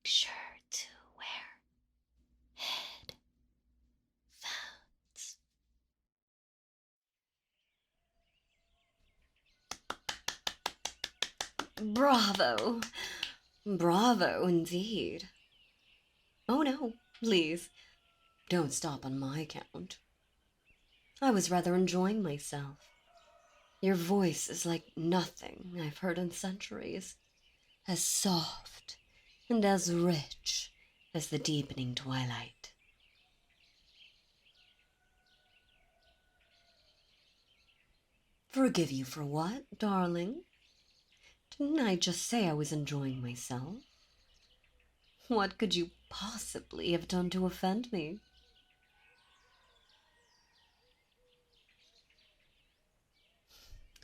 sure to wear headphones. Bravo! Bravo indeed. Oh no, please, don't stop on my account. I was rather enjoying myself. Your voice is like nothing I've heard in centuries. As soft and as rich as the deepening twilight. Forgive you for what, darling? Didn't I just say I was enjoying myself? What could you possibly have done to offend me?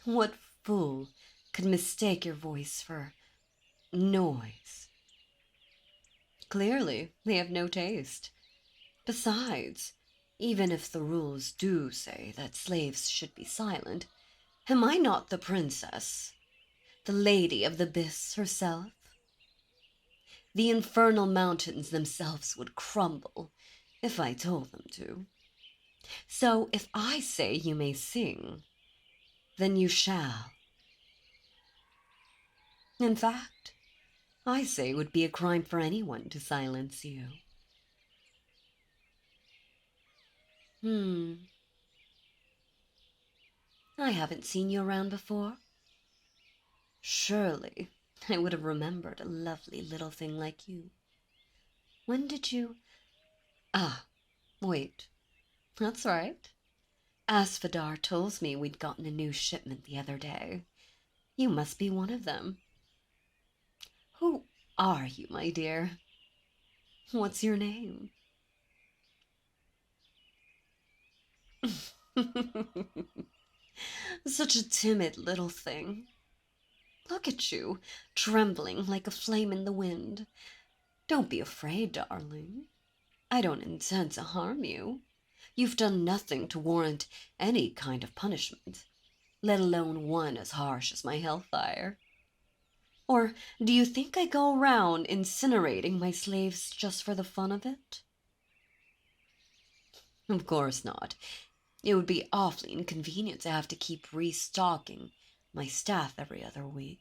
What fool could mistake your voice for noise? Clearly, they have no taste. Besides, even if the rules do say that slaves should be silent, am I not the princess, the lady of the abyss herself? The infernal mountains themselves would crumble if I told them to. So if I say you may sing, then you shall. In fact, I say it would be a crime for anyone to silence you. I haven't seen you around before. Surely I would have remembered a lovely little thing like you. When did you... Ah, wait. That's right. Asphodar told me we'd gotten a new shipment the other day. You must be one of them. Who are you, my dear? What's your name? Such a timid little thing. Look at you, trembling like a flame in the wind. Don't be afraid, darling. I don't intend to harm you. You've done nothing to warrant any kind of punishment, let alone one as harsh as my hellfire. Or do you think I go around incinerating my slaves just for the fun of it? Of course not. It would be awfully inconvenient to have to keep restocking my staff every other week.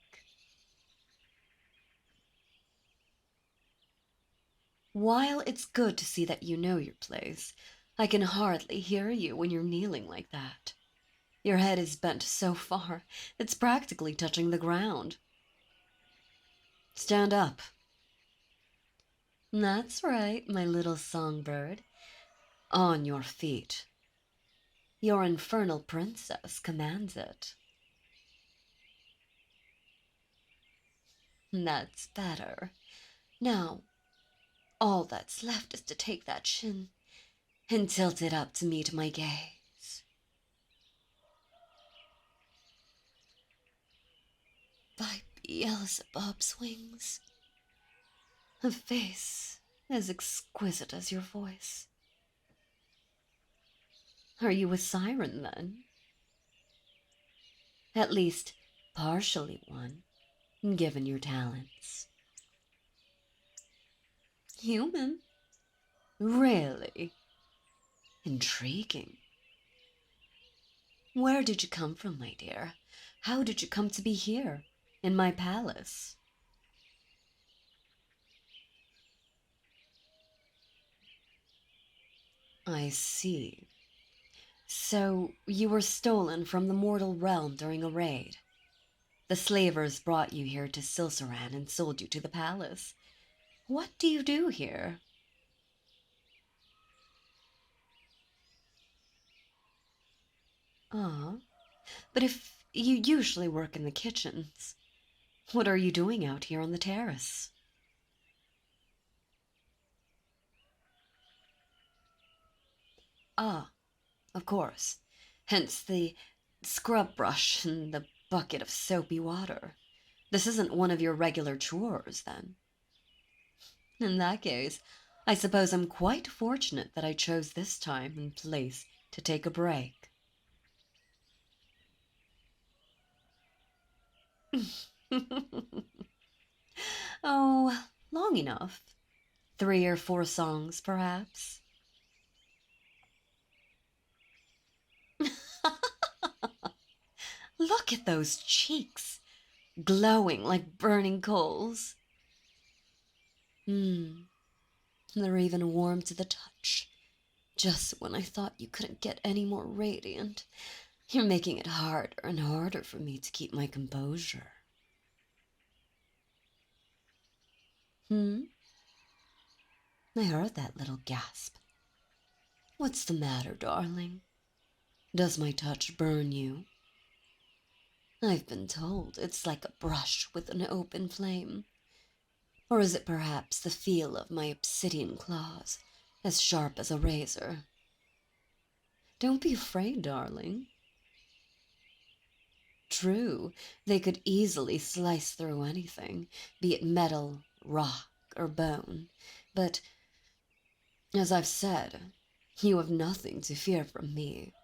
While it's good to see that you know your place, I can hardly hear you when you're kneeling like that. Your head is bent so far, it's practically touching the ground. Stand up. That's right, my little songbird. On your feet. Your infernal princess commands it. That's better. Now, all that's left is to take that chin and tilt it up to meet my gaze. By Beelzebub's wings, a face as exquisite as your voice. Are you a siren, then? At least, partially one, given your talents. Human? Really? Intriguing. Where did you come from, my dear? How did you come to be here, in my palace? I see. So you were stolen from the mortal realm during a raid. The slavers brought you here to Silsaran and sold you to the palace. What do you do here? Ah, but if you usually work in the kitchens, what are you doing out here on the terrace? Ah, of course. Hence the scrub brush and the bucket of soapy water. This isn't one of your regular chores, then. In that case, I suppose I'm quite fortunate that I chose this time and place to take a break. Oh, long enough. 3 or 4 songs, perhaps? Look at those cheeks, glowing like burning coals. They're even warm to the touch. Just when I thought you couldn't get any more radiant, you're making it harder and harder for me to keep my composure. I heard that little gasp. What's the matter, darling? Does my touch burn you? I've been told it's like a brush with an open flame. Or is it perhaps the feel of my obsidian claws, as sharp as a razor? Don't be afraid, darling. True, they could easily slice through anything, be it metal, rock, or bone, but, as I've said, you have nothing to fear from me.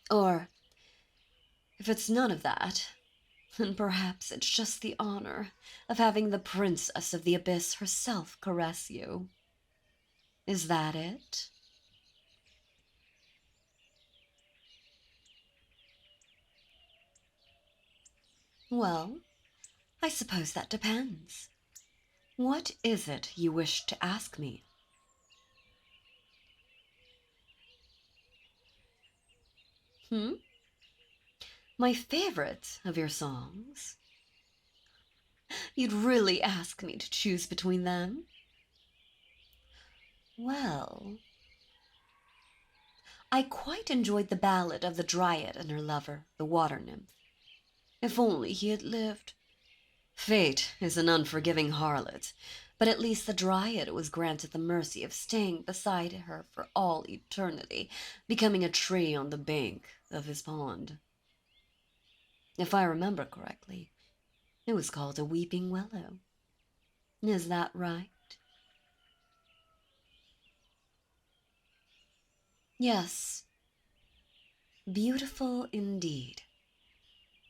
Or, if it's none of that, then perhaps it's just the honor of having the princess of the abyss herself caress you. Is that it? Well, I suppose that depends. What is it you wish to ask me? My favorite of your songs? You'd really ask me to choose between them? Well, I quite enjoyed the ballad of the Dryad and her lover, the water nymph. If only he had lived. Fate is an unforgiving harlot, but at least the Dryad was granted the mercy of staying beside her for all eternity, becoming a tree on the bank of his pond. If I remember correctly, it was called a weeping willow. Is that right? Yes. Beautiful indeed.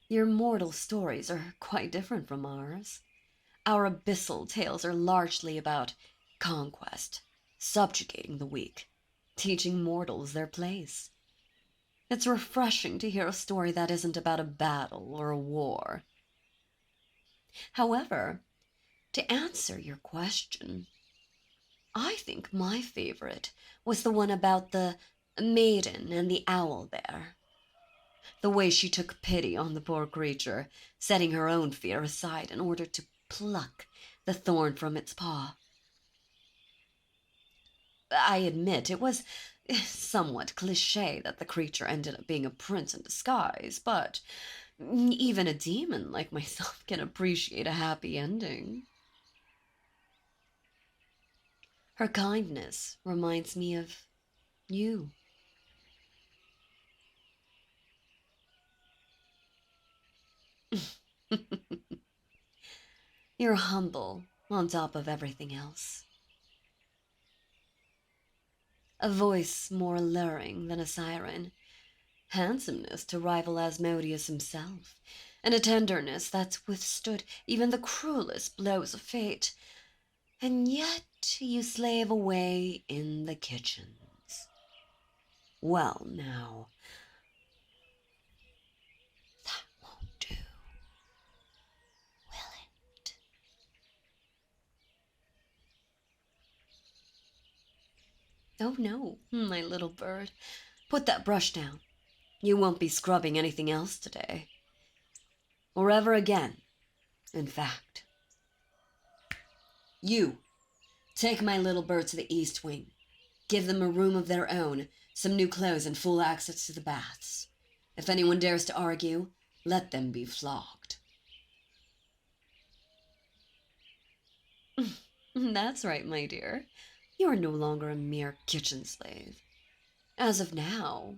Your mortal stories are quite different from ours. Our abyssal tales are largely about conquest, subjugating the weak, teaching mortals their place. It's refreshing to hear a story that isn't about a battle or a war. However, to answer your question, I think my favorite was the one about the maiden and the owl bear. The way she took pity on the poor creature, setting her own fear aside in order to pluck the thorn from its paw. I admit it was somewhat cliché that the creature ended up being a prince in disguise, but even a demon like myself can appreciate a happy ending. Her kindness reminds me of you. You're humble on top of everything else. A voice more alluring than a siren, handsomeness to rival Asmodeus himself, and a tenderness that's withstood even the cruelest blows of fate. And yet you slave away in the kitchens. Well, now, that won't do, will it? Oh no, my little bird. Put that brush down. You won't be scrubbing anything else today. Or ever again, in fact. You, take my little bird to the East Wing. Give them a room of their own, some new clothes, and full access to the baths. If anyone dares to argue, let them be flogged. That's right, my dear. You are no longer a mere kitchen slave. As of now,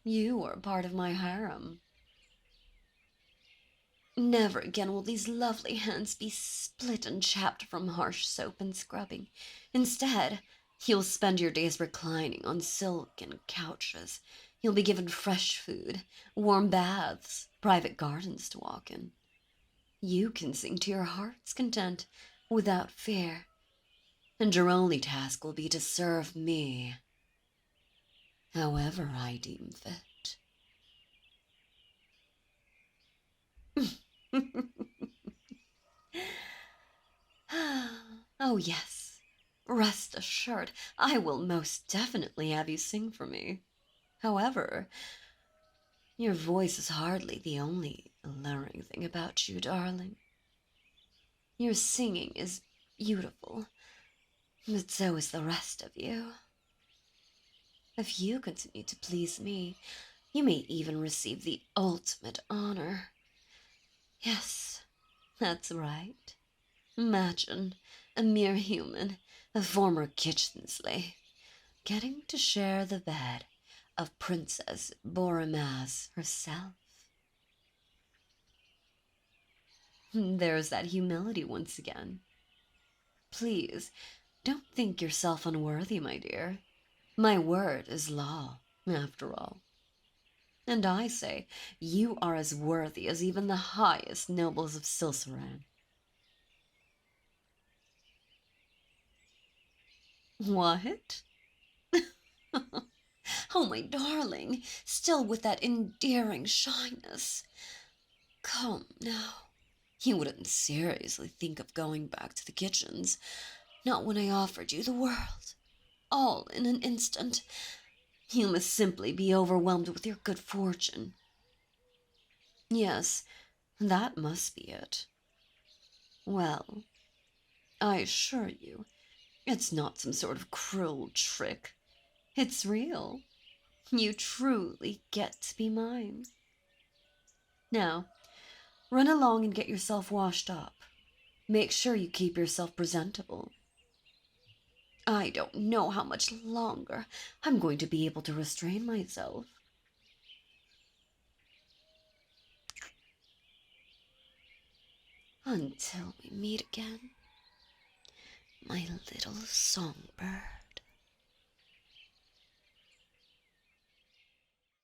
you are part of my harem. Never again will these lovely hands be split and chapped from harsh soap and scrubbing. Instead, you'll spend your days reclining on silken couches. You'll be given fresh food, warm baths, private gardens to walk in. You can sing to your heart's content without fear. and your only task will be to serve me, however I deem fit. Oh, yes. Rest assured, I will most definitely have you sing for me. However, your voice is hardly the only alluring thing about you, darling. Your singing is beautiful, but so is the rest of you. If you continue to please me, you may even receive the ultimate honor. Yes, that's right. Imagine a mere human, a former kitchen slave, getting to share the bed of Princess Borimaz herself. There's that humility once again. Please, don't think yourself unworthy, my dear. My word is law, after all. And I say, you are as worthy as even the highest nobles of Silsaran. What? Oh, my darling, still with that endearing shyness. Come now. You wouldn't seriously think of going back to the kitchens, not when I offered you the world, all in an instant. You must simply be overwhelmed with your good fortune. Yes, that must be it. Well, I assure you, it's not some sort of cruel trick. It's real. You truly get to be mine. Now, run along and get yourself washed up. Make sure you keep yourself presentable. I don't know how much longer I'm going to be able to restrain myself. Until we meet again, my little songbird.